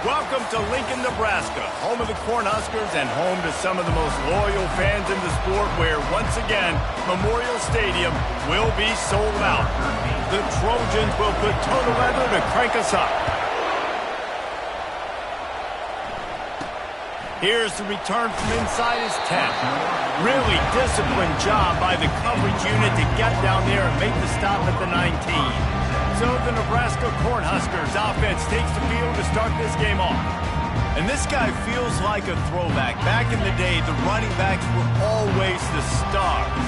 Welcome to Lincoln, Nebraska, home of the Cornhuskers and home to some of the most loyal fans in the sport where, once again, Memorial Stadium will be sold out. The Trojans will put total leather to crank us up. Here's the return from inside his 10. Really disciplined job by the coverage unit to get down there and make the stop at the 19. So the Nebraska Cornhuskers offense takes the field to start this game off. And this guy feels like a throwback. Back in the day, the running backs were always the stars.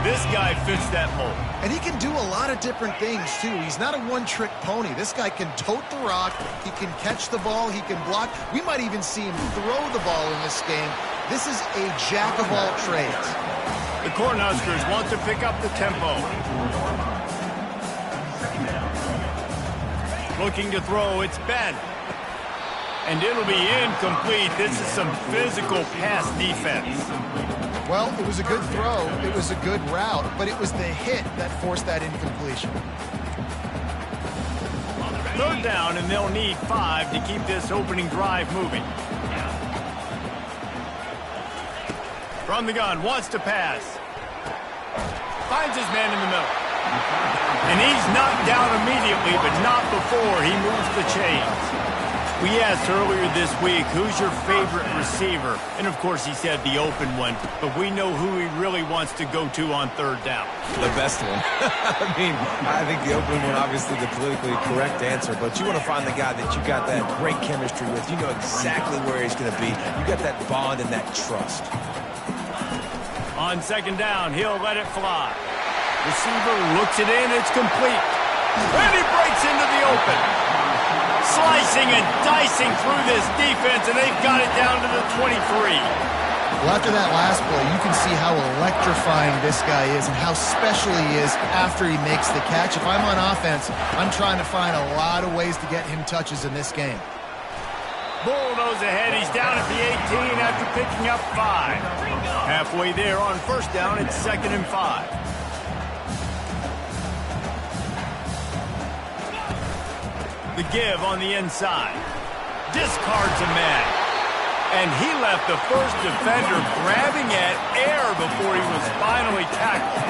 This guy fits that mold. And he can do a lot of different things, too. He's not a one-trick pony. This guy can tote the rock. He can catch the ball. He can block. We might even see him throw the ball in this game. This is a jack of all trades. The Cornhuskers want to pick up the tempo. Looking to throw, it's Ben. And it'll be incomplete. This is some physical pass defense. Well, it was a good throw. It was a good route, but it was the hit that forced that incompletion. Third down, and they'll need 5 to keep this opening drive moving. From the gun, wants to pass. Finds his man in the middle. And he's knocked down immediately, but not before he moves the chains. We asked earlier this week, who's your favorite receiver? And, of course, he said the open one, but we know who he really wants to go to on third down. The best one. I think the open one, obviously the politically correct answer, but you want to find the guy that you got that great chemistry with. You know exactly where he's going to be. You got that bond and that trust. On second down, he'll let it fly. Receiver looks it in, it's complete. And he breaks into the open. Slicing and dicing through this defense, and they've got it down to the 23. Well, after that last play, you can see how electrifying this guy is and how special he is after he makes the catch. If I'm on offense, I'm trying to find a lot of ways to get him touches in this game. Bulldoze ahead, he's down at the 18 after picking up 5. Halfway there on first down, it's 2nd and 5. The give on the inside. Discards a man. And he left the first defender grabbing at air before he was finally tackled.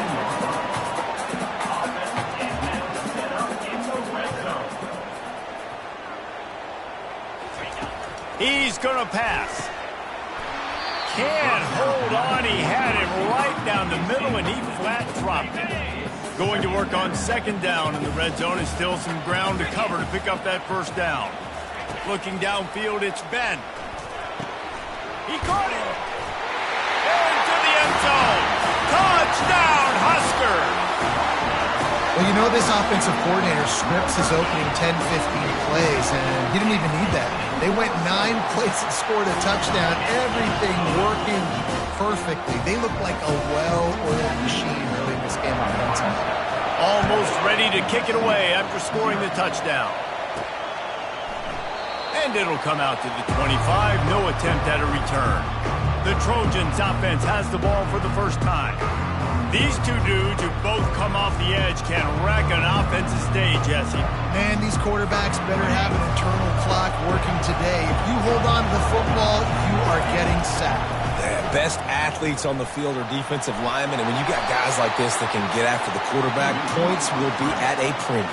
He's going to pass. Can't hold on. He had him right down the middle, and he flat dropped it. Going to work on second down, and the red zone is still some ground to cover to pick up that first down. Looking downfield, it's Ben. He caught it. Into the end zone. Touchdown, Huskers. Well, you know this offensive coordinator scripts his opening 10, 15 plays, and he didn't even need that. They went 9 plays and scored a touchdown. Everything working perfectly. They look like a well-oiled machine early in this game offensively. Almost ready to kick it away after scoring the touchdown. And it'll come out to the 25. No attempt at a return. The Trojans offense has the ball for the first time. These two dudes who both come off the edge can wreck an offensive day, Jesse. Man, these quarterbacks better have an internal clock working today. If you hold on to the football, you are getting sacked. The best athletes on the field are defensive linemen, and when you got guys like this that can get after the quarterback, points will be at a premium.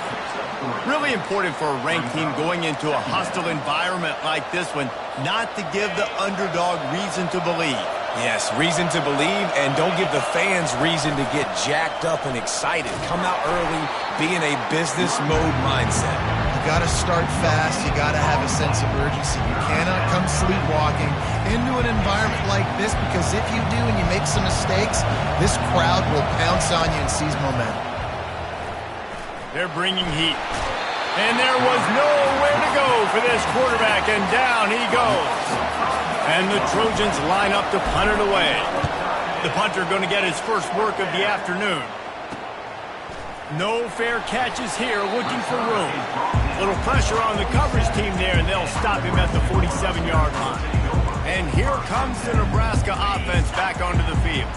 Really important for a ranked team going into a hostile environment like this one, not to give the underdog reason to believe. Yes, reason to believe, and don't give the fans reason to get jacked up and excited. Come out early, be in a business mode mindset. You got to start fast. You got to have a sense of urgency. You cannot come sleepwalking into an environment like this, because if you do and you make some mistakes, this crowd will pounce on you and seize momentum. They're bringing heat. And there was nowhere to go for this quarterback, and down he goes. And the Trojans line up to punt it away. The punter going to get his first work of the afternoon. No fair catches here, looking for room. Little pressure on the coverage team there, and they'll stop him at the 47-yard line. And here comes the Nebraska offense back onto the field.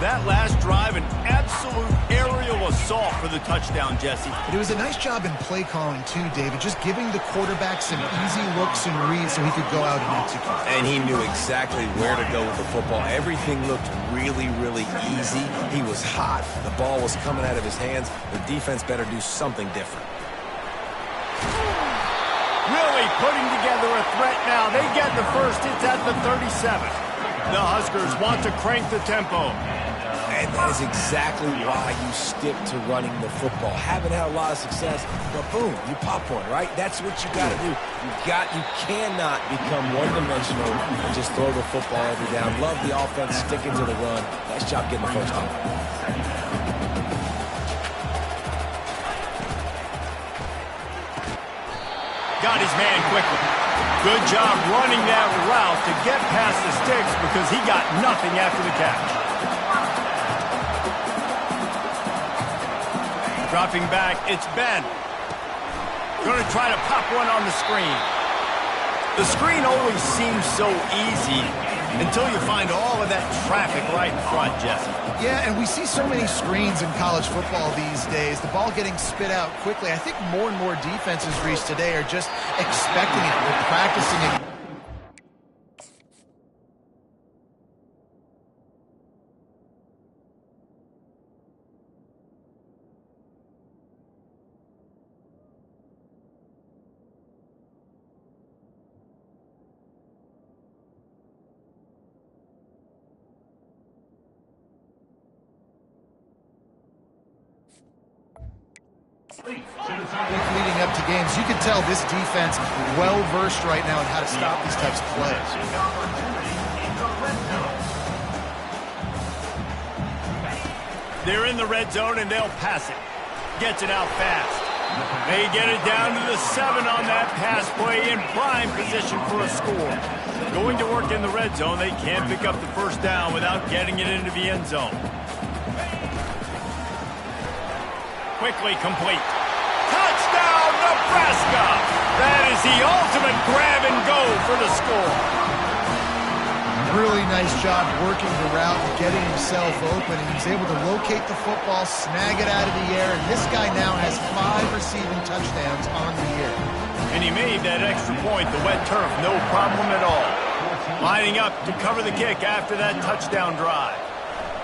That last drive, an absolute aerial assault for the touchdown, Jesse. It was a nice job in play calling too, David, just giving the quarterback some easy looks and reads so he could go out and execute. And he knew exactly where to go with the football. Everything looked really, really easy. He was hot. The ball was coming out of his hands. The defense better do something different. Really putting together a threat now. They get the first. It's at the 37. The Huskers want to crank the tempo. And that is exactly why you stick to running the football. Haven't had a lot of success, but boom, you pop one, right? That's what you got to do. You cannot become one-dimensional and just throw the football every down. Love the offense, sticking to the run. Nice job getting the first down. Got his man quickly. Good job running that route to get past the sticks because he got nothing after the catch. Dropping back, it's Ben. Going to try to pop one on the screen. The screen always seems so easy until you find all of that traffic right in front, Jesse. Yeah, and we see so many screens in college football these days. The ball getting spit out quickly. I think more and more defenses, Reese, today are just expecting it. They're practicing it. Leading up to games, you can tell this defense well-versed right now in how to stop these types of plays. They're in the red zone, and they'll pass it. Gets it out fast. They get it down to the 7 on that pass play in prime position for a score. Going to work in the red zone, they can't pick up the first down without getting it into the end zone. Quickly complete. Touchdown, Nebraska! That is the ultimate grab and go for the score. Really nice job working the route and getting himself open, and he's able to locate the football, snag it out of the air, and this guy now has 5 receiving touchdowns on the year. And he made that extra point, the wet turf, no problem at all. Lining up to cover the kick after that touchdown drive.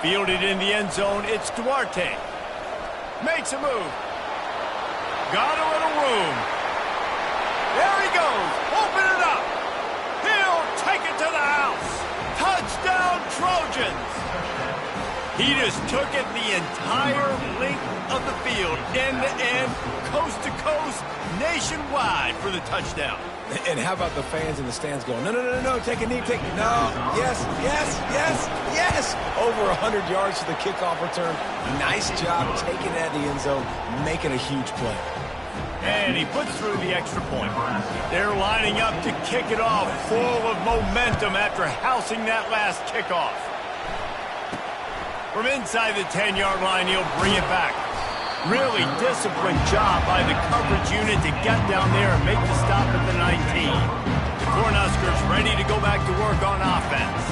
Fielded in the end zone, it's Duarte. Makes a move. Got a little room. There he goes. Open it up. He'll take it to the house. Touchdown, Trojans. He just took it the entire length of the field, end to end, coast to coast, nationwide for the touchdown. And how about the fans in the stands going, no, no, no, no, take a knee, take, no, yes, yes, yes, yes. Over 100 yards to the kickoff return. Nice job taking it out of the end zone, making a huge play. And he puts through the extra point. They're lining up to kick it off, full of momentum after housing that last kickoff. From inside the 10-yard line, he'll bring it back. Really disciplined job by the coverage unit to get down there and make the stop at the 19. The Cornhuskers ready to go back to work on offense.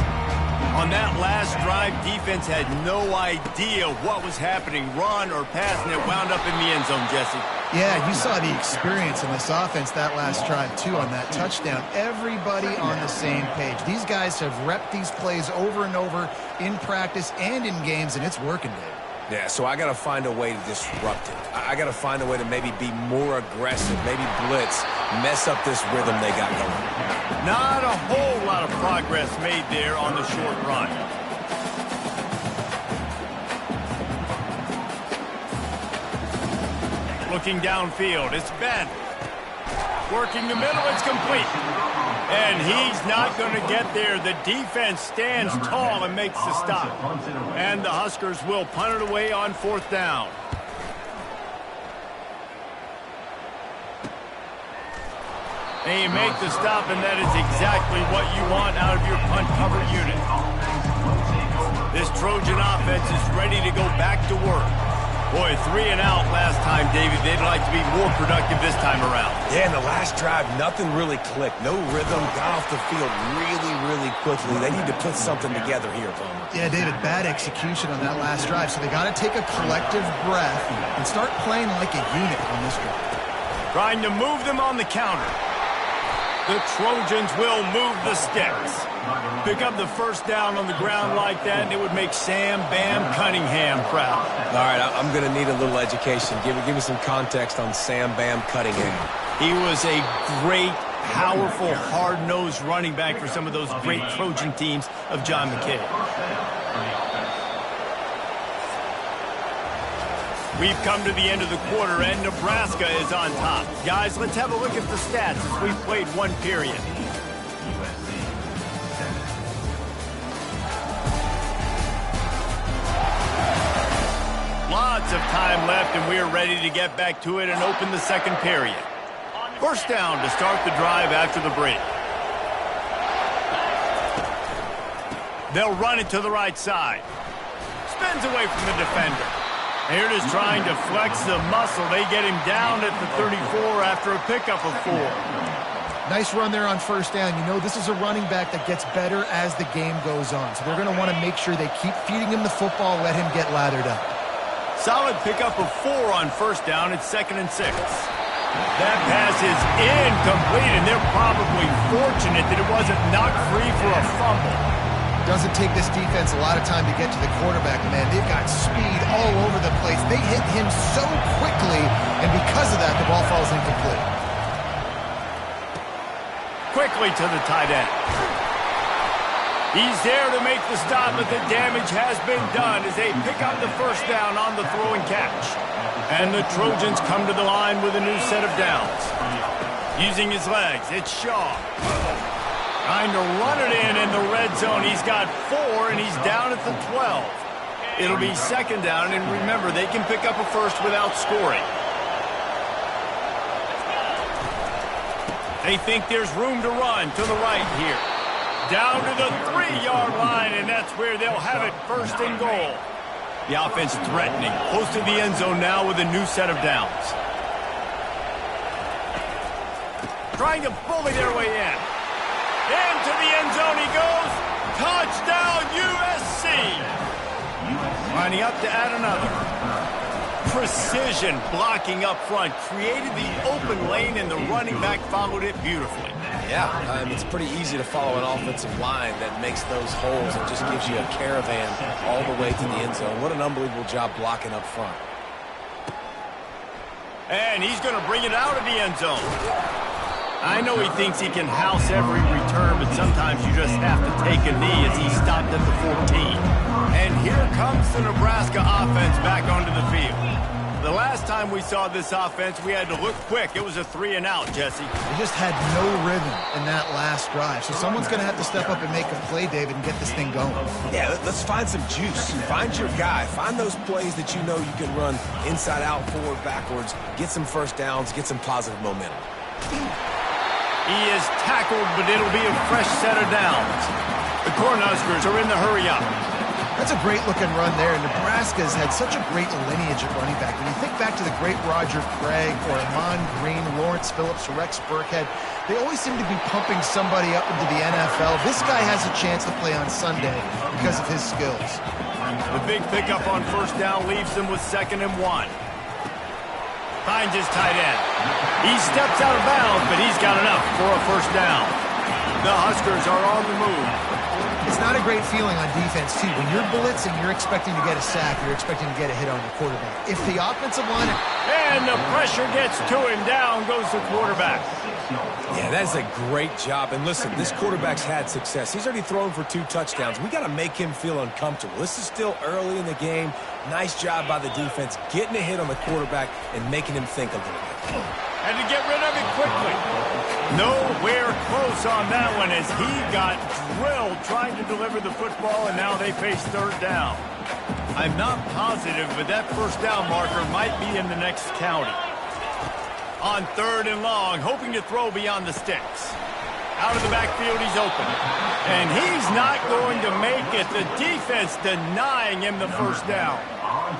On that last drive, defense had no idea what was happening, run or pass, and it wound up in the end zone, Jesse. Yeah, you saw the experience in this offense that last drive, too, on that touchdown. Everybody on the same page. These guys have repped these plays over and over in practice and in games, and it's working, Dave. Yeah, so I got to find a way to disrupt it. I got to find a way to maybe be more aggressive, maybe blitz, mess up this rhythm they got going. Not a whole lot of progress made there on the short run. Looking downfield, it's Ben. Working the middle, it's complete. And he's not going to get there. The defense stands tall and makes the stop. And the Huskers will punt it away on 4th down. They make the stop, and that is exactly what you want out of your punt cover unit. This Trojan offense is ready to go back to work. Boy, 3 and out last time, David. They'd like to be more productive this time around. Yeah, in the last drive, nothing really clicked. No rhythm, got off the field really quickly. They need to put something together here, Bowman. Yeah, David, bad execution on that last drive, so they got to take a collective breath and start playing like a unit on this drive. Trying to move them on the counter. The Trojans will move the sticks. Pick up the first down on the ground like that, and it would make Sam Bam Cunningham proud. All right, I'm going to need a little education. Give me some context on Sam Bam Cunningham. He was a great, powerful, hard-nosed running back for some of those great Trojan teams of John McKay. We've come to the end of the quarter, and Nebraska is on top. Guys, let's have a look at the stats as we've played one period. Lots of time left, and we are ready to get back to it and open the second period. First down to start the drive after the break. They'll run it to the right side. Spins away from the defender. Here it is trying to flex the muscle. They get him down at the 34 after a pickup of 4. Nice run there on first down. You know, this is a running back that gets better as the game goes on. So they're going to want to make sure they keep feeding him the football, let him get lathered up. Solid pickup of 4 on first down. It's 2nd and 6. That pass is incomplete, and they're probably fortunate that it wasn't knocked free for a fumble. Doesn't take this defense a lot of time to get to the quarterback, man. They've got speed all over the place. They hit him so quickly, and because of that, the ball falls incomplete. Quickly to the tight end. He's there to make the stop, but the damage has been done as they pick up the first down on the throw and catch. And the Trojans come to the line with a new set of downs. Using his legs, it's Shaw. Trying to run it in the red zone. He's got 4, and he's down at the 12. It'll be 2nd down, and remember, they can pick up a first without scoring. They think there's room to run to the right here. Down to the 3-yard line, and that's where they'll have it, 1st and goal. The offense threatening, close to the end zone now with a new set of downs. Trying to bully their way in. Into the end zone he goes. Touchdown, USC. Lining up to add another. Precision blocking up front. Created the open lane, and the running back followed it beautifully. Yeah, it's pretty easy to follow an offensive line that makes those holes and just gives you a caravan all the way to the end zone. What an unbelievable job blocking up front. And he's going to bring it out of the end zone. I know he thinks he can house every return, but sometimes you just have to take a knee as he stopped at the 14. And here comes the Nebraska offense back onto the field. The last time we saw this offense, we had to look quick. It was a 3 and out, Jesse. They just had no rhythm in that last drive. So someone's going to have to step up and make a play, David, and get this thing going. Yeah, let's find some juice. Find your guy. Find those plays that you know you can run inside out, forward, backwards. Get some first downs. Get some positive momentum. He is tackled, but it'll be a fresh set of downs. The Cornhuskers are in the hurry-up. That's a great-looking run there. Nebraska's had such a great lineage at running back. When you think back to the great Roger Craig or Amon Green, Lawrence Phillips, Rex Burkhead, they always seem to be pumping somebody up into the NFL. This guy has a chance to play on Sunday because of his skills. The big pickup on first down leaves them with 2nd and 1. Finds his tight end. He steps out of bounds, but he's got enough for a first down. The Huskers are on the move. It's not a great feeling on defense, too. When you're blitzing, you're expecting to get a sack. You're expecting to get a hit on your quarterback. If the offensive line... And the pressure gets to him. Down goes the quarterback. Yeah, that's a great job. And listen, this quarterback's had success. He's already thrown for 2 touchdowns. We got to make him feel uncomfortable. This is still early in the game. Nice job by the defense, getting a hit on the quarterback and making him think a little bit. And to get rid of it quickly. Nowhere close on that one as he got drilled trying to deliver the football, and now they face 3rd down. I'm not positive, but that first down marker might be in the next county. On 3rd and long, hoping to throw beyond the sticks. Out of the backfield, he's open. And he's not going to make it. The defense denying him the first down.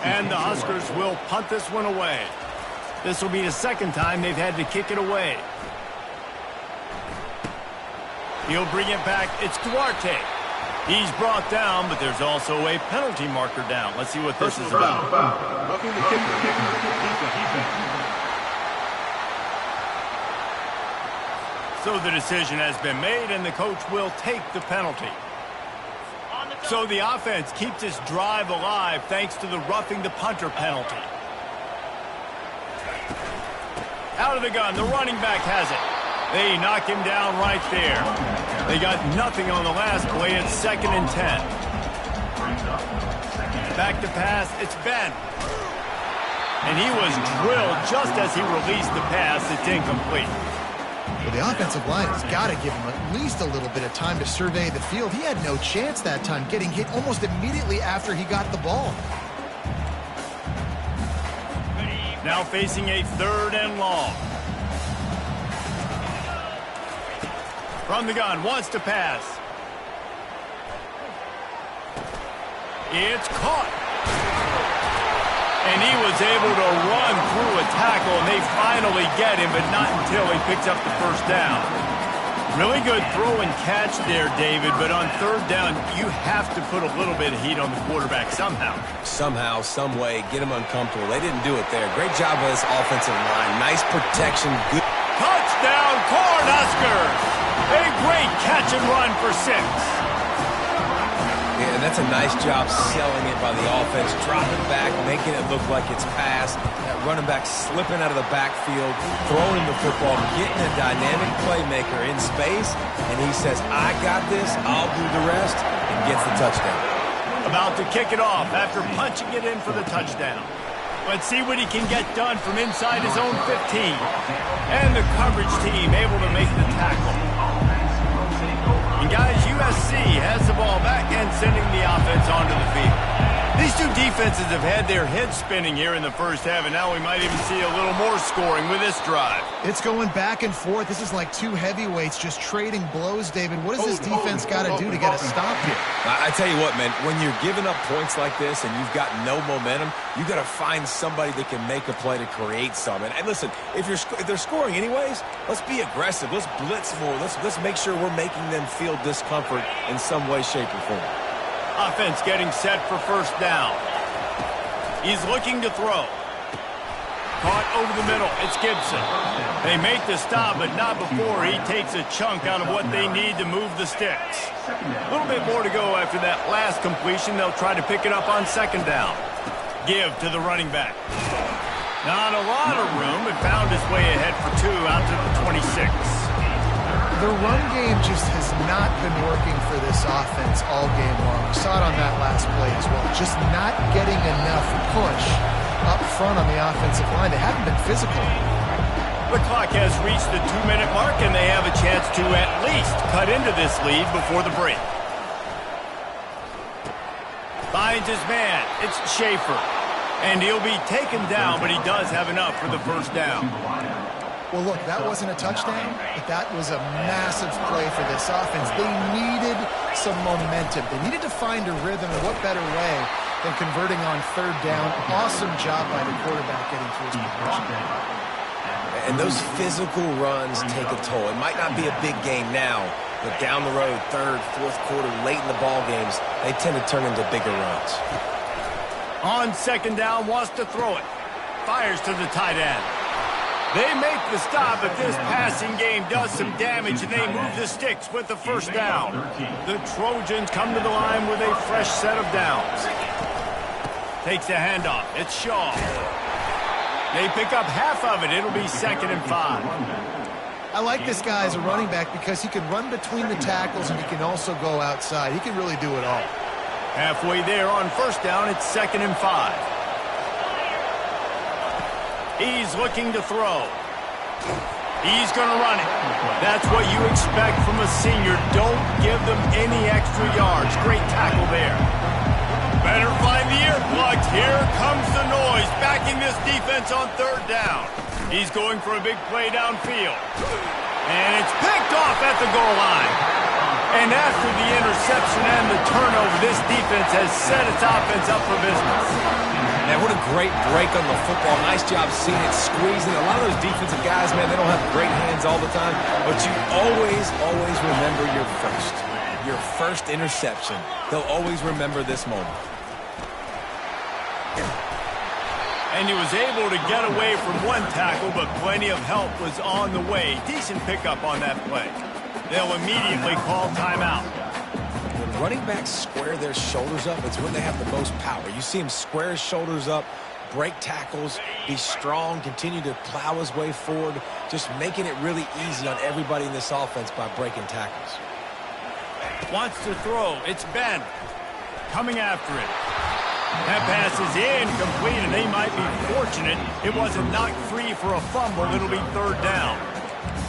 And the Huskers will punt this one away. This will be the second time they've had to kick it away. He'll bring it back. It's Duarte. He's brought down, but there's also a penalty marker down. Let's see what this is about. Roughing the kicker. So the decision has been made, and the coach will take the penalty. So the offense keeps this drive alive thanks to the roughing the punter penalty. Out of the gun, the running back has it. They knock him down right there. They got nothing on the last play. It's 2nd and 10. Back to pass, it's Ben. And he was drilled just as he released the pass. It's incomplete. Well, the offensive line has got to give him at least a little bit of time to survey the field. He had no chance that time, getting hit almost immediately after he got the ball. Now facing a 3rd and long. From the gun, wants to pass. It's caught. And he was able to run through a tackle, and they finally get him, but not until he picks up the first down. Really good throw and catch there, David, but on 3rd down, you have to put a little bit of heat on the quarterback somehow. Somehow, some way, get him uncomfortable. They didn't do it there. Great job by this offensive line. Nice protection. Good. Touchdown, Cornhuskers! A great catch and run for 6. Yeah, and that's a nice job selling it by the offense. Dropping back, making it look like it's passed. That running back slipping out of the backfield, throwing the football, getting a dynamic playmaker in space, and he says, I got this, I'll do the rest, and gets the touchdown. About to kick it off after punching it in for the touchdown. Let's see what he can get done from inside his own 15. And the coverage team able to make the tackle. And guys, USC has the ball back and sending the offense onto the field. These two defenses have had their heads spinning here in the first half, and now we might even see a little more scoring with this drive. It's going back and forth. This is like two heavyweights just trading blows, David. What does this defense got to do to get a stop here? I tell you what, man, when you're giving up points like this and you've got no momentum, you got to find somebody that can make a play to create some. And listen, if they're scoring anyways, let's be aggressive. Let's blitz more. Let's make sure we're making them feel discomfort in some way, shape, or form. Offense getting set for first down. He's looking to throw. Caught over the middle. It's Gibson. They make the stop, but not before he takes a chunk out of what they need to move the sticks. A little bit more to go after that last completion. They'll try to pick it up on 2nd down. Give to the running back. Not a lot of room, but found his way ahead for 2 out to the 26. The run game just has not been working for this offense all game long. We saw it on that last play as well. Just not getting enough push up front on the offensive line. They haven't been physical. The clock has reached the 2-minute mark, and they have a chance to at least cut into this lead before the break. Finds his man. It's Schaefer. And he'll be taken down, but he does have enough for the first down. Well, look, that wasn't a touchdown, but that was a massive play for this offense. They needed some momentum. They needed to find a rhythm, and what better way than converting on 3rd down. Awesome job by the quarterback getting through his progression. And those physical runs take a toll. It might not be a big game now, but down the road, 3rd, 4th quarter, late in the ball games, they tend to turn into bigger runs. On 2nd down, wants to throw it. Fires to the tight end. They make the stop, but this passing game does some damage, and they move the sticks with the first down. The Trojans come to the line with a fresh set of downs. Takes the handoff. It's Shaw. They pick up half of it. It'll be 2nd and 5. I like this guy as a running back because he can run between the tackles and he can also go outside. He can really do it all. Halfway there on first down, it's 2nd and 5. He's looking to throw. He's going to run it. That's what you expect from a senior. Don't give them any extra yards. Great tackle there. Better find the earplugs. Here comes the noise, backing this defense on 3rd down. He's going for a big play downfield. And it's picked off at the goal line. And after the interception and the turnover, this defense has set its offense up for business. Man, what a great break on the football. Nice job seeing it squeezing. A lot of those defensive guys, man, they don't have great hands all the time, but you always remember your first interception. They'll always remember this moment. And he was able to get away from one tackle, but plenty of help was on the way. Decent pickup on that play. They'll immediately call timeout. When running backs square their shoulders up, it's when they have the most power. You see him square his shoulders up, break tackles, be strong, continue to plow his way forward, just making it really easy on everybody in this offense by breaking tackles. Wants to throw. It's Ben. Coming after it. That pass is incomplete, and they might be fortunate it wasn't knocked free for a fumble. It'll be third down.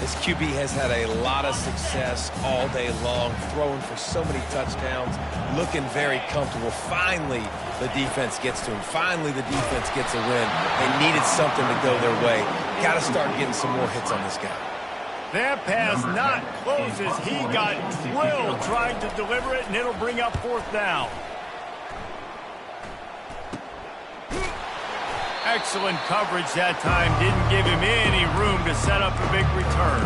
This QB has had a lot of success all day long, throwing for so many touchdowns, looking very comfortable. Finally, the defense gets to him. Finally, the defense gets a win. They needed something to go their way. Got to start getting some more hits on this guy. That pass not close as he got drilled trying to deliver it, and it'll bring up fourth down. Excellent coverage that time. Didn't give him any room to set up a big return.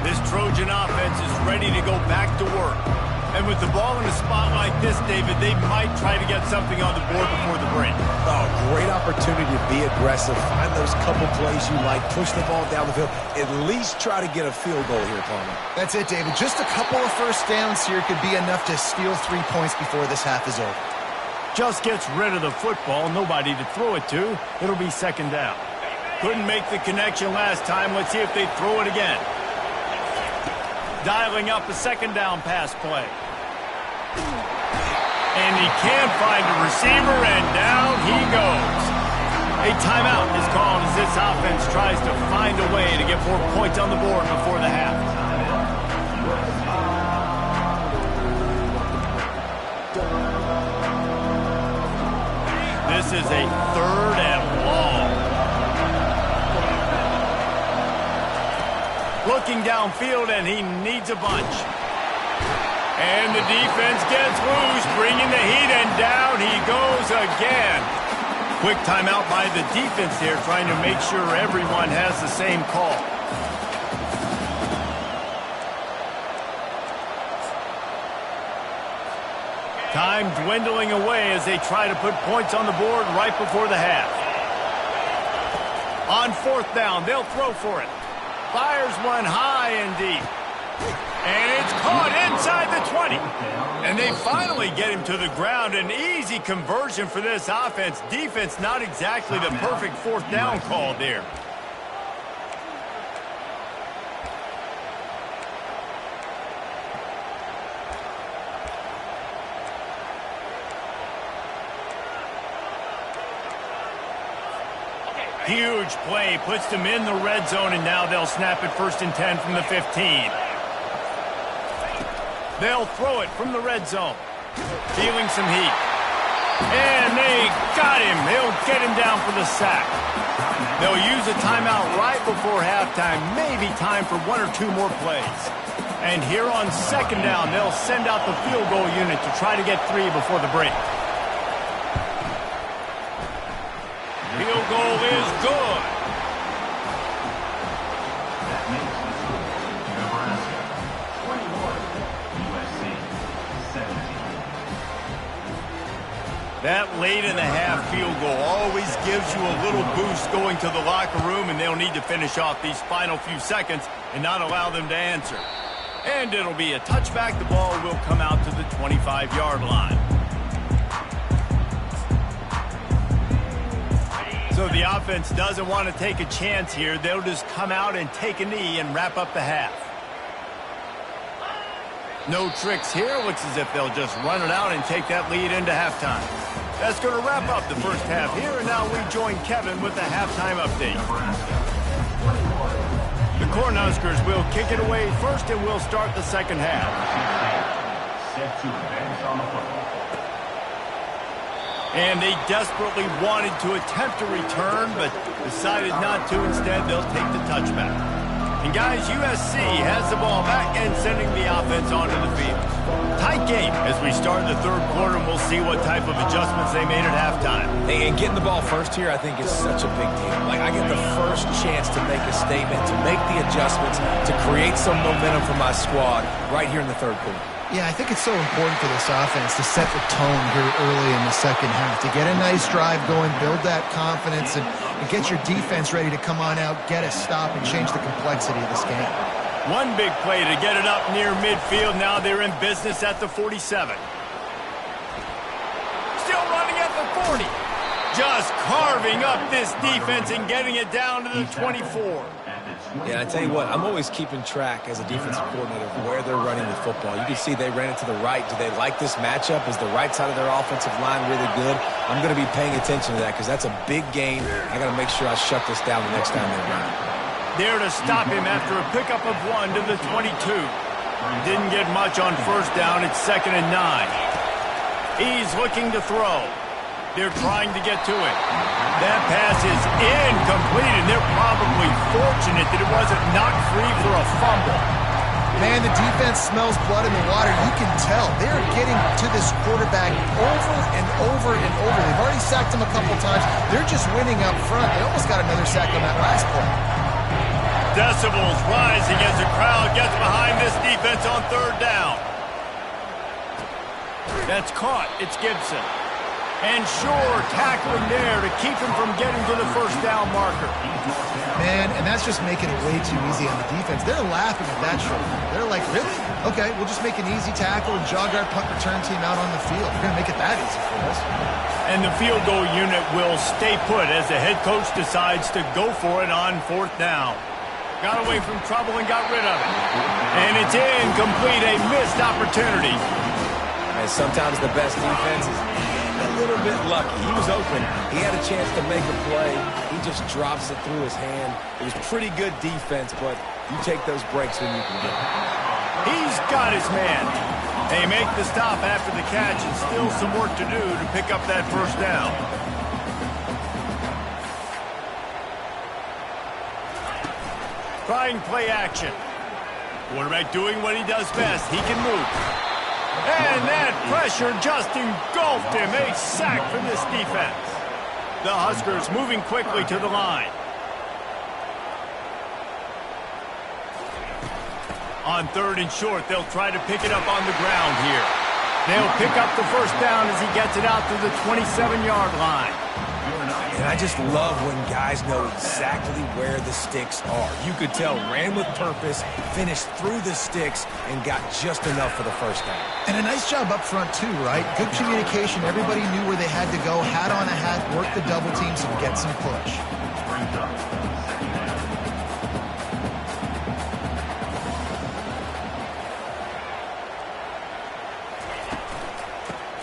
This Trojan offense is ready to go back to work. And with the ball in a spot like this, David, they might try to get something on the board before the break. Oh, great opportunity to be aggressive. Find those couple plays you like. Push the ball down the field. At least try to get a field goal here, Palmer. That's it, David. Just a couple of first downs here could be enough to steal 3 points before this half is over. Just gets rid of the football, nobody to throw it to. It'll be second down. Couldn't make the connection last time. Let's see if they throw it again. Dialing up a second down pass play. And he can't find a receiver, and down he goes. A timeout is called as this offense tries to find a way to get more points on the board before the half. This is a third and long. Looking downfield, and he needs a bunch. And the defense gets loose, bringing the heat, and down he goes again. Quick timeout by the defense here, trying to make sure everyone has the same call. Time dwindling away as they try to put points on the board right before the half. On fourth down, they'll throw for it. Fires one high and deep. And it's caught inside the 20. And they finally get him to the ground. An easy conversion for this offense. Defense not exactly the perfect fourth down call there. Huge play, puts them in the red zone, and now they'll snap it 1st and 10 from the 15. They'll throw it from the red zone. Feeling some heat. And they got him. They'll get him down for the sack. They'll use a timeout right before halftime. Maybe time for 1 or 2 more plays. And here on second down, they'll send out the field goal unit to try to get 3 before the break. Field goal is good. That late in the half field goal always gives you a little boost going to the locker room, and they'll need to finish off these final few seconds and not allow them to answer. And it'll be a touchback. The ball will come out to the 25-yard line. So the offense doesn't want to take a chance here. They'll just come out and take a knee and wrap up the half. No tricks here. Looks as if they'll just run it out and take that lead into halftime. That's going to wrap up the first half here, and now we join Kevin with the halftime update. The Cornhuskers will kick it away first, and we'll start the second half. Set to advance on the football. And they desperately wanted to attempt a return, but decided not to. Instead, they'll take the touchback. And guys, USC has the ball back and sending the offense onto the field. Tight game as we start the third quarter, and we'll see what type of adjustments they made at halftime. And getting the ball first here, I think, is such a big deal. Like, I get the first chance to make a statement, to make the adjustments, to create some momentum for my squad right here in the third quarter. Yeah, I think it's so important for this offense to set the tone here early in the second half, to get a nice drive going, build that confidence, and get your defense ready to come on out, get a stop, and change the complexity of this game. One big play to get it up near midfield. Now they're in business at the 47. Still running at the 40. Just carving up this defense and getting it down to the 24. Yeah, I tell you what, I'm always keeping track as a defensive coordinator of where they're running the football. You can see they ran it to the right. Do they like this matchup? Is the right side of their offensive line really good? I'm going to be paying attention to that because that's a big gain. I got to make sure I shut this down the next time they run it. There to stop him after a pickup of 1 to the 22. Didn't get much on first down. It's 2nd and 9. He's looking to throw. They're trying to get to it. That pass is incomplete, and they're probably fortunate that it wasn't knocked free for a fumble. Man, the defense smells blood in the water. You can tell. They're getting to this quarterback over and over and over. They've already sacked him a couple times. They're just winning up front. They almost got another sack on that last play. Decibels rising as the crowd gets behind this defense on third down. That's caught. It's Gibson. And sure, tackling there to keep him from getting to the first down marker. Man, and that's just making it way too easy on the defense. They're laughing at that shot. They're like, really? Okay, we'll just make an easy tackle and jog our punt return team out on the field. We're going to make it that easy for us. And the field goal unit will stay put as the head coach decides to go for it on 4th down. Got away from trouble and got rid of it. And it's incomplete, a missed opportunity. And sometimes the best defense is a little bit lucky. He was open. He had a chance to make a play. He just drops it through his hand. It was pretty good defense, but you take those breaks when you can get them. He's got his man. They make the stop after the catch, and still some work to do to pick up that first down. Trying play action. Quarterback doing what he does best. He can move. And that pressure just engulfed him. A sack for this defense. The Huskers moving quickly to the line. On 3rd and short, they'll try to pick it up on the ground here. They'll pick up the first down as he gets it out to the 27-yard line. And I just love when guys know exactly where the sticks are. You could tell, ran with purpose, finished through the sticks, and got just enough for the first down. And a nice job up front, too, right? Good communication. Everybody knew where they had to go, hat on a hat, work the double teams, and get some push.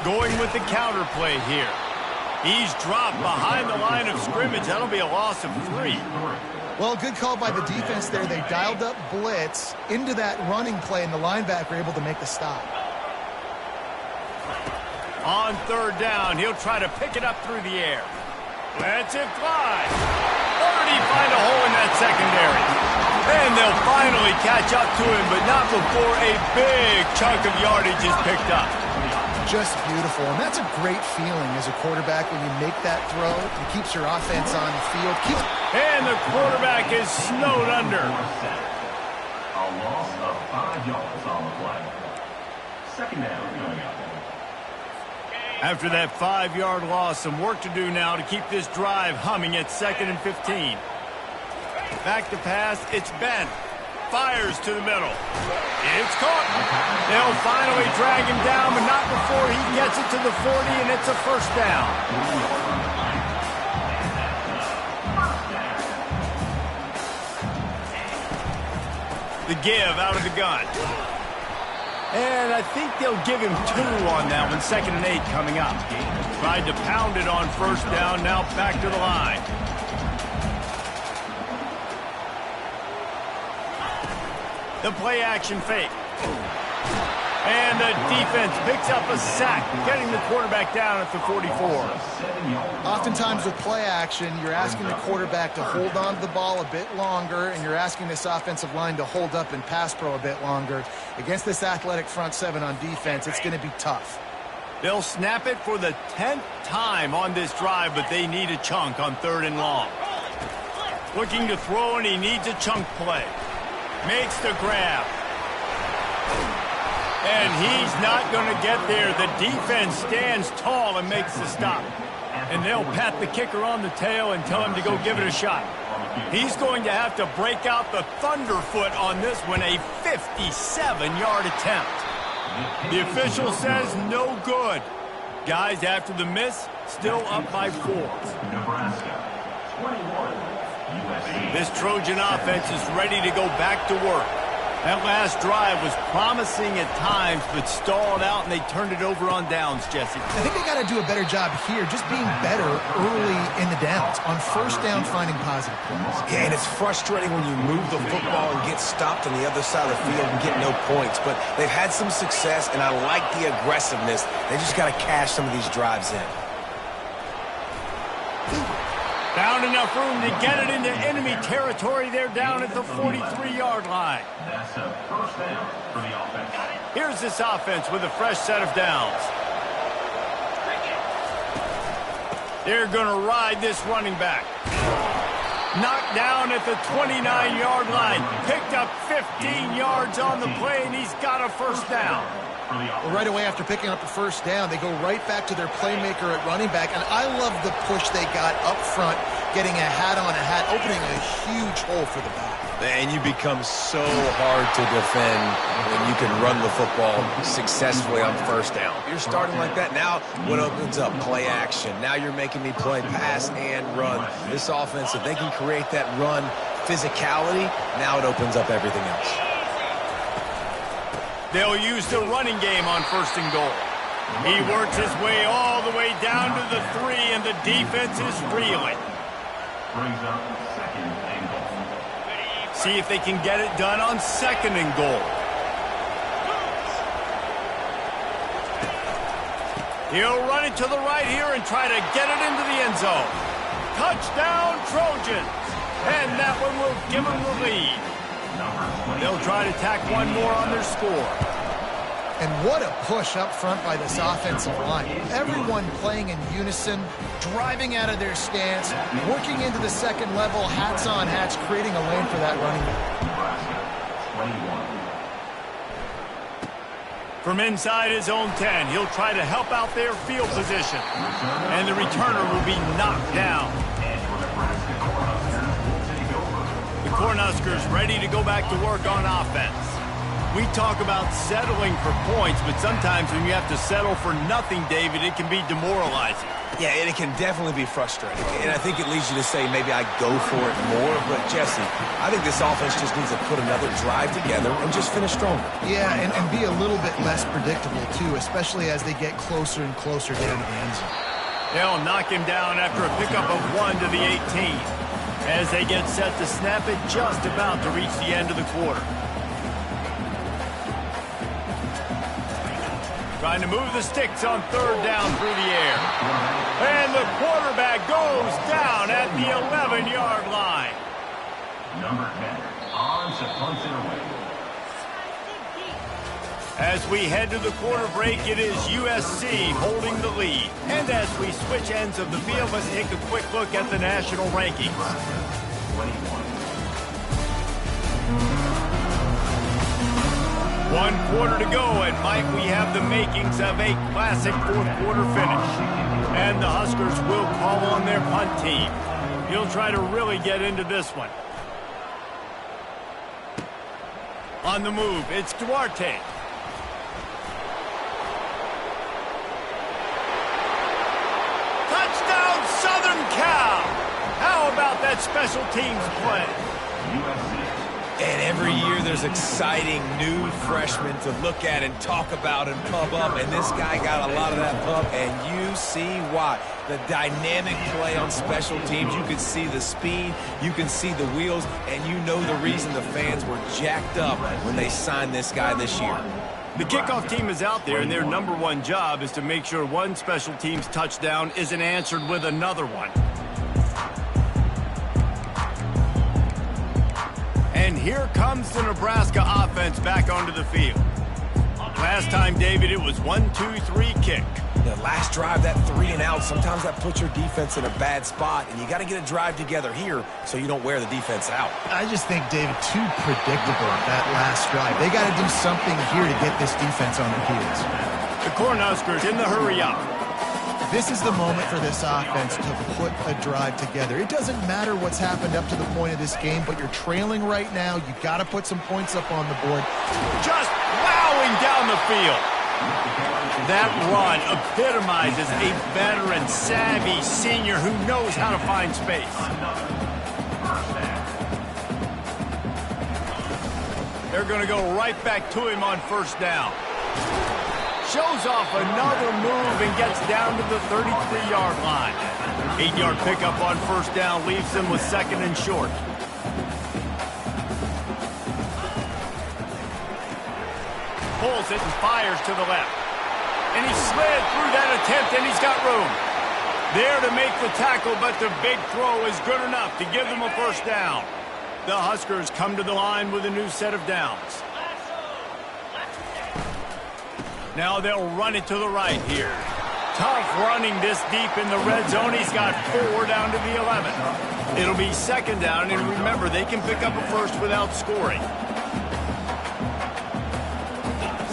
Going with the counter play here. He's dropped behind the line of scrimmage. That'll be a loss of 3. Well, good call by the defense there. They dialed up blitz into that running play, and the linebacker able to make the stop. On 3rd down, he'll try to pick it up through the air. Lets it fly. Or did he find a hole in that secondary? And they'll finally catch up to him, but not before a big chunk of yardage is picked up. Just beautiful, and that's a great feeling as a quarterback when you make that throw. It keeps your offense on the field. And the quarterback is snowed under. A loss of 5 yards on the play. 2nd down. After that 5-yard loss, some work to do now to keep this drive humming at 2nd and 15. Back to pass, it's Ben. Fires to the middle. It's caught. They'll finally drag him down, but not before he gets it to the 40, and it's a first down. The give out of the gun. And I think they'll give him 2 on that one. 2nd and 8 coming up. Tried to pound it on first down, now back to the line. The play action fake. And the defense picks up a sack, getting the quarterback down at the 44. Oftentimes with play action, you're asking the quarterback to hold on to the ball a bit longer, and you're asking this offensive line to hold up and pass pro a bit longer. Against this athletic front seven on defense, it's going to be tough. They'll snap it for the 10th time on this drive, but they need a chunk on 3rd and long. Looking to throw, and he needs a chunk play. Makes the grab. And he's not going to get there. The defense stands tall and makes the stop. And they'll pat the kicker on the tail and tell him to go give it a shot. He's going to have to break out the thunderfoot on this one, a 57-yard attempt. The official says no good. Guys, after the miss, still up by 4. Nebraska, 21, USA. This Trojan offense is ready to go back to work. That last drive was promising at times, but stalled out, and they turned it over on downs, Jesse. I think they got to do a better job here, just being better early in the downs. On 1st down, finding positive plays. Yeah, and it's frustrating when you move the football and get stopped on the other side of the field and get no points. But they've had some success, and I like the aggressiveness. They just got to cash some of these drives in. Found enough room to get it into enemy territory. They're down at the 43-yard line. That's a 1st down for the offense. Here's this offense with a fresh set of downs. They're going to ride this running back. Knocked down at the 29-yard line. Picked up 15 yards on the play, and he's got a 1st down. Well, right away after picking up the 1st down, they go right back to their playmaker at running back. And I love the push they got up front, getting a hat on a hat, opening a huge hole for the back. And you become so hard to defend when you can run the football successfully on 1st down. You're starting like that. Now what opens up? Play action. Now you're making me play pass and run. This offense, if they can create that run physicality, now it opens up everything else. They'll use the running game on 1st and goal. He works his way all the way down to the 3, and the defense is reeling. Brings up 2nd and goal. See if they can get it done on 2nd and goal. He'll run it to the right here and try to get it into the end zone. Touchdown, Trojans! And that one will give them the lead. They'll try to tack one more on their score. And what a push up front by this offensive line. Everyone playing in unison, driving out of their stance, working into the 2nd level, hats on hats, creating a lane for that running back. Nebraska, 21. From inside his own 10, he'll try to help out their field position. And the returner will be knocked down. Cornhuskers ready to go back to work on offense. We talk about settling for points, but sometimes when you have to settle for nothing, David, it can be demoralizing. Yeah, and it can definitely be frustrating. And I think it leads you to say maybe I go for it more. But, Jesse, I think this offense just needs to put another drive together and just finish stronger. Yeah, and be a little bit less predictable, too, especially as they get closer and closer down to the end zone. They'll knock him down after a pickup of 1 to the 18. As they get set to snap it, just about to reach the end of the quarter. Trying to move the sticks on 3rd down through the air. And the quarterback goes down at the 11-yard line. Number 10, on to punt it away. As we head to the quarter break, it is USC holding the lead. And as we switch ends of the field, let's take a quick look at the national rankings. 1 quarter to go, and Mike, we have the makings of a classic 4th quarter finish. And the Huskers will call on their punt team. He'll try to really get into this one. On the move, it's Duarte. Southern Cal. How about that special teams play? And every year there's exciting new freshmen to look at and talk about and pump up. And this guy got a lot of that pump, and you see why. The dynamic play on special teams. You can see the speed. You can see the wheels. And you know the reason the fans were jacked up when they signed this guy this year. The kickoff team is out there, and their #1 job is to make sure one special team's touchdown isn't answered with another one. And here comes the Nebraska offense back onto the field. Last time, David, it was 1-2-3 kick. The last drive, that 3 and out, sometimes that puts your defense in a bad spot, and you got to get a drive together here so you don't wear the defense out. I just think, David, too predictable that last drive. They got to do something here to get this defense on their heels. The Cornhuskers in the hurry up. This is the moment for this offense to put a drive together. It doesn't matter what's happened up to the point of this game, but you're trailing right now. You got to put some points up on the board. Just wowing down the field. That run epitomizes a veteran, savvy senior who knows how to find space. They're going to go right back to him on first down. Shows off another move and gets down to the 33-yard line. 8-yard pickup on first down leaves them with 2nd and short. Pulls it and fires to the left. And he slid through that attempt, and he's got room. There to make the tackle, but the big throw is good enough to give them a first down. The Huskers come to the line with a new set of downs. Now they'll run it to the right here. Tough running this deep in the red zone. He's got 4 down to the 11. It'll be 2nd down, and remember, they can pick up a first without scoring.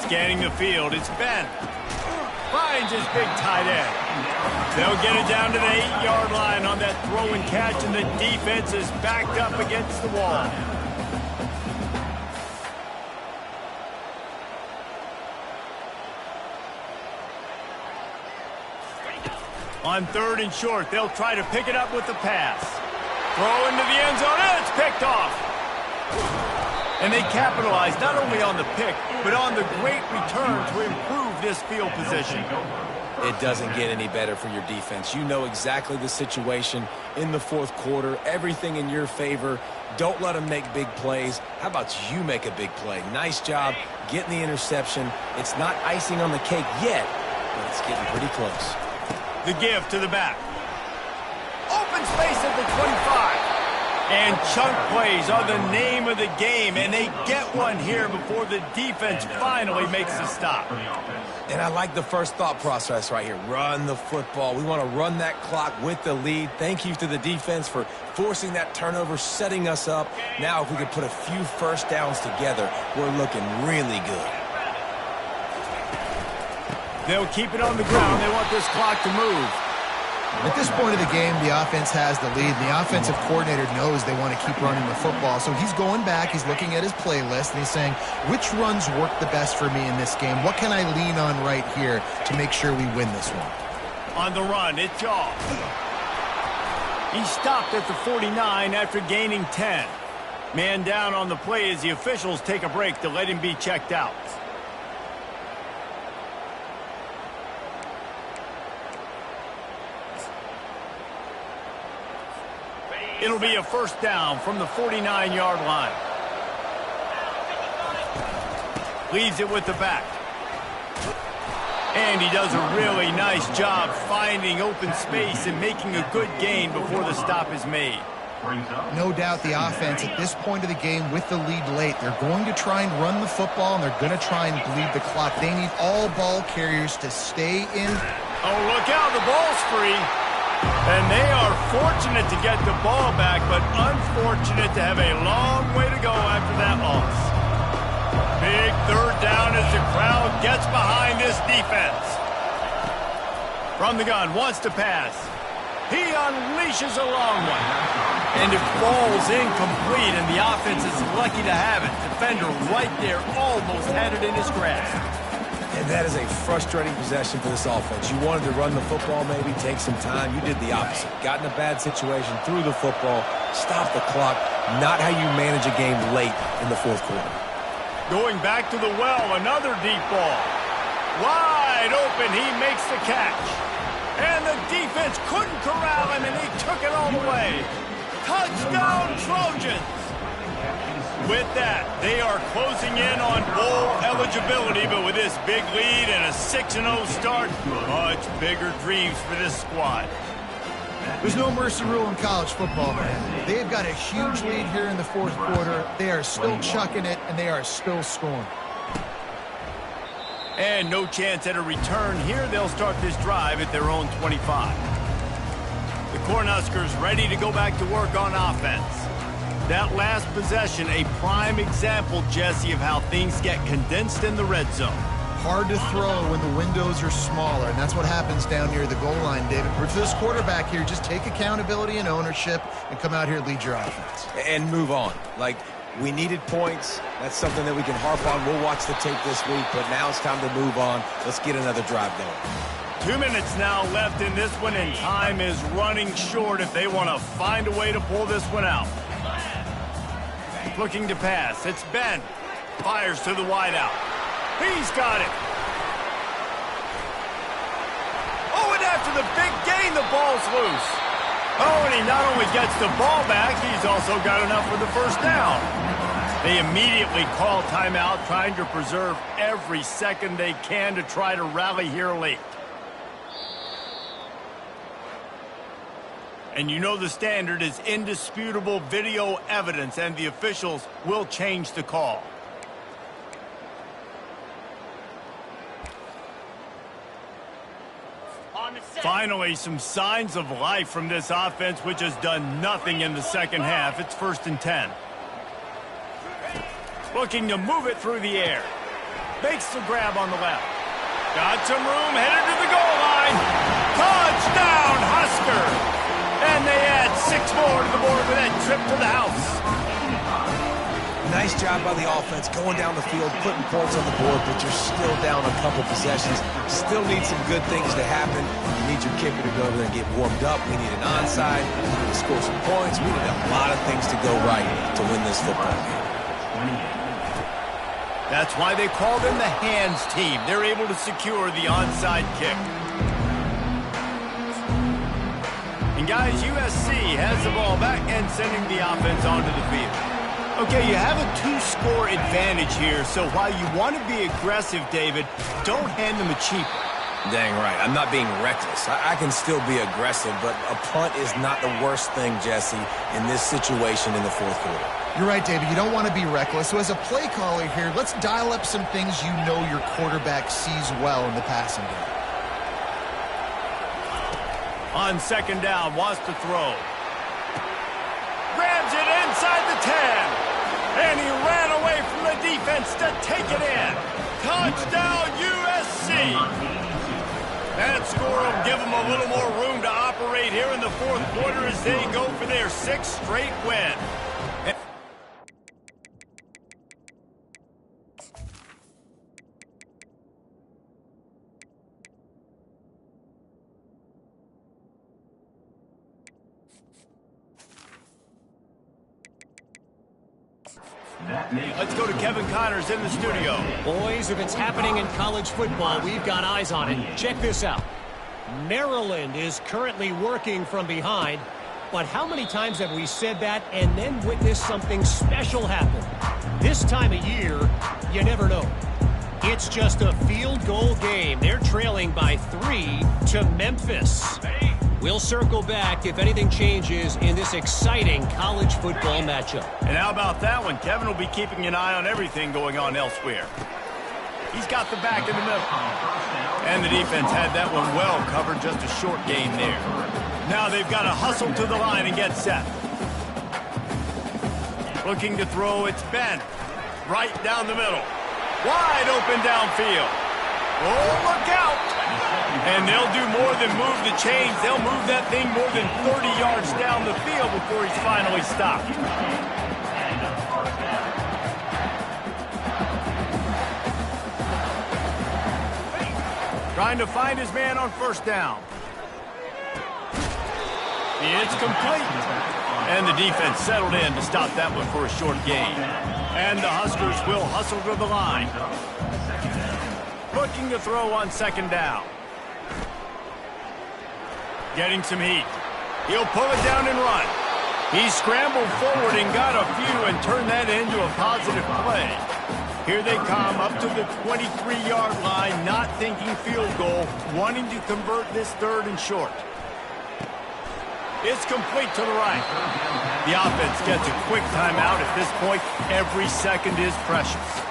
Scanning the field, it's Ben. Finds his big tight end. They'll get it down to the 8-yard line on that throw and catch, and the defense is backed up against the wall. On 3rd and short, they'll try to pick it up with the pass. Throw into the end zone, and it's picked off. And they capitalize not only on the pick, but on the great return to improve this field position. It doesn't get any better for your defense. You know exactly the situation in the 4th quarter, everything in your favor. Don't let them make big plays. How about you make a big play? Nice job getting the interception. It's not icing on the cake yet, but it's getting pretty close. The give to the back. Open space at the 25. And chunk plays are the name of the game, and they get one here before the defense finally makes the stop. And I like the first thought process right here. Run the football. We want to run that clock with the lead. Thank you to the defense for forcing that turnover, setting us up. Now if we could put a few first downs together, we're looking really good. They'll keep it on the ground. They want this clock to move. At this point of the game, the offense has the lead. The offensive coordinator knows they want to keep running the football. So he's going back, he's looking at his playlist, and he's saying, which runs work the best for me in this game? What can I lean on right here to make sure we win this one? On the run, it's off. He stopped at the 49 after gaining 10. Man down on the play as the officials take a break to let him be checked out. It'll be a first down from the 49-yard line. Leaves it with the back. And he does a really nice job finding open space and making a good gain before the stop is made. No doubt the offense at this point of the game with the lead late, they're going to try and run the football, and they're going to try and bleed the clock. They need all ball carriers to stay in. Oh, look out, the ball's free. And they are fortunate to get the ball back, but unfortunate to have a long way to go after that loss. Big 3rd down as the crowd gets behind this defense. From the gun, wants to pass. He unleashes a long one. And it falls incomplete, and the offense is lucky to have it. Defender right there almost had it in his grasp. And that is a frustrating possession for this offense. You wanted to run the football, maybe take some time. You did the opposite. Got in a bad situation, threw the football, stopped the clock. Not how you manage a game late in the 4th quarter. Going back to the well, another deep ball. Wide open, he makes the catch. And the defense couldn't corral him, and he took it all the way. Touchdown, Trojans! With that, they are closing in on bowl eligibility. eligibility, but with this big lead and a 6-0 start, much bigger dreams for this squad. There's no mercy rule in college football, man. They've got a huge lead here in the fourth quarter. They are still chucking it, and they are still scoring. And no chance at a return here. They'll start this drive at their own 25. The Cornhuskers ready to go back to work on offense. That last possession, a prime example, Jesse, of how things get condensed in the red zone. Hard to throw when the windows are smaller, and that's what happens down near the goal line, David. For this quarterback here, just take accountability and ownership and come out here and lead your offense. And move on. Like, we needed points. That's something that we can harp on. We'll watch the tape this week, but now it's time to move on. Let's get another drive going. 2 minutes now left in this one, and time is running short if they want to find a way to pull this one out. Looking to pass. It's Ben. Fires to the wideout. He's got it. Oh, and after the big gain, the ball's loose. Oh, and he not only gets the ball back, he's also got enough for the first down. They immediately call timeout, trying to preserve every second they can to try to rally here late. And you know the standard is indisputable video evidence, and the officials will change the call. Finally, some signs of life from this offense, which has done nothing in the second half. It's 1st and 10. Looking to move it through the air. Makes the grab on the left. Got some room, headed to the goal line. Touchdown, Husker! And they add 6 more to the board with that trip to the house. Nice job by the offense going down the field, putting points on the board, but you're still down a couple possessions. Still need some good things to happen. You need your kicker to go over there and get warmed up. We need an onside. We need to score some points. We need a lot of things to go right to win this football game. That's why they call them the hands team. They're able to secure the onside kick. And guys, USC has the ball back and sending the offense onto the field. Okay, you have a 2-score advantage here, so while you want to be aggressive, David, don't hand them a cheaper. Dang right. I'm not being reckless. I can still be aggressive, but a punt is not the worst thing, Jesse, in this situation in the fourth quarter. You're right, David. You don't want to be reckless. So as a play caller here, let's dial up some things you know your quarterback sees well in the passing game. On 2nd down, wants to throw. Grabs it inside the 10. And he ran away from the defense to take it in. Touchdown, USC. That score will give them a little more room to operate here in the fourth quarter as they go for their 6th straight win. Let's go to Kevin Connors in the studio. Boys, if it's happening in college football, we've got eyes on it. Check this out. Maryland is currently working from behind, but how many times have we said that and then witnessed something special happen? This time of year, you never know. It's just a field goal game. They're trailing by 3 to Memphis. We'll circle back if anything changes in this exciting college football matchup. And how about that one? Kevin will be keeping an eye on everything going on elsewhere. He's got the back in the middle. And the defense had that one well covered, just a short gain there. Now they've got to hustle to the line and get set. Looking to throw, it's Ben. Right down the middle. Wide open downfield. Oh, look out! And they'll do more than move the chains. They'll move that thing more than 30 yards down the field before he's finally stopped. Trying to find his man on 1st down. It's complete. And the defense settled in to stop that one for a short gain. And the Huskers will hustle to the line. Looking to throw on 2nd down. Getting some heat. He'll pull it down and run. He scrambled forward and got a few and turned that into a positive play. Here they come up to the 23-yard line, not thinking field goal, wanting to convert this third and short. It's complete to the right. The offense gets a quick timeout. At this point, every second is precious.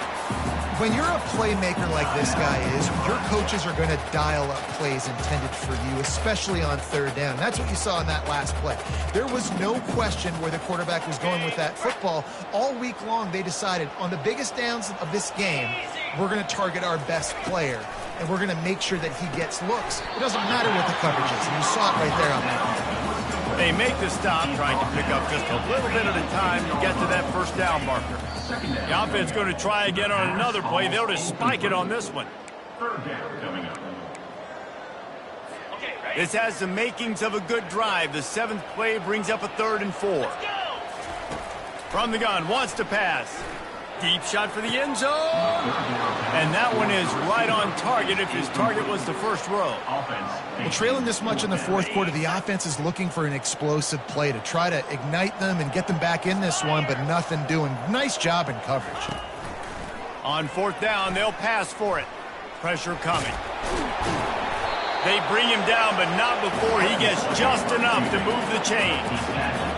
When you're a playmaker like this guy is, your coaches are going to dial up plays intended for you, especially on third down. That's what you saw in that last play. There was no question where the quarterback was going with that football. All week long, they decided on the biggest downs of this game, we're going to target our best player, and we're going to make sure that he gets looks. It doesn't matter what the coverage is, and you saw it right there on that. They make the stop, trying to pick up just a little bit at a time to get to that first down marker. The offense going to try again on another play. They'll just spike it on this one. Third down coming up. This has the makings of a good drive. The seventh play brings up a 3rd and 4. From the gun, wants to pass. Deep shot for the end zone. And that one is right on target if his target was the first row. Well, trailing this much in the fourth quarter, the offense is looking for an explosive play to try to ignite them and get them back in this one, but nothing doing. Nice job in coverage. On 4th down, they'll pass for it. Pressure coming. They bring him down, but not before he gets just enough to move the chains.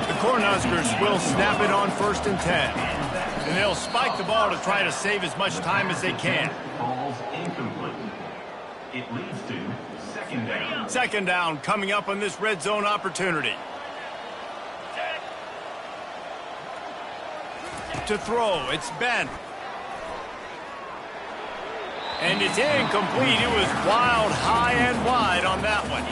The Cornhuskers will snap it on 1st and 10. And they'll spike the ball to try to save as much time as they can. Ball's incomplete. It leads to 2nd down. 2nd down coming up on this red zone opportunity. To throw, it's Ben. And it's incomplete. It was wild, high and wide on that one.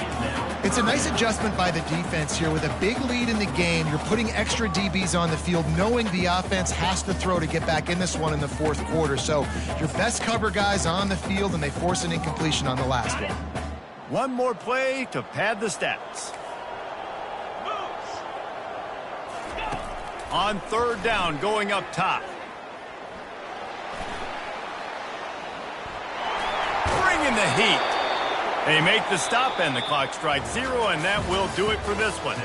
It's a nice adjustment by the defense here. With a big lead in the game, you're putting extra DBs on the field, knowing the offense has to throw to get back in this one in the fourth quarter. So your best cover guys on the field, and they force an incompletion on the last one. One more play to pad the stats. On 3rd down, going up top. Bringing the heat. They make the stop, and the clock strikes 0, and that will do it for this one.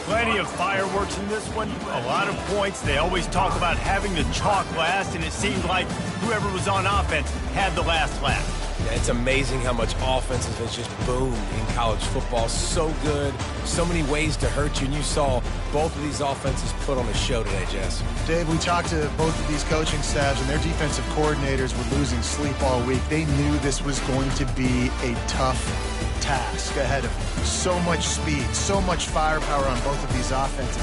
Plenty of fireworks in this one, a lot of points. They always talk about having the chalk last, and it seemed like whoever was on offense had the last laugh. Yeah, it's amazing how much offense has just boomed in college football. So good, so many ways to hurt you, and you saw both of these offenses put on a show today, Jess. Dave, we talked to both of these coaching staffs, and their defensive coordinators were losing sleep all week. They knew this was going to be a tough task ahead of them. So much speed, so much firepower on both of these offenses.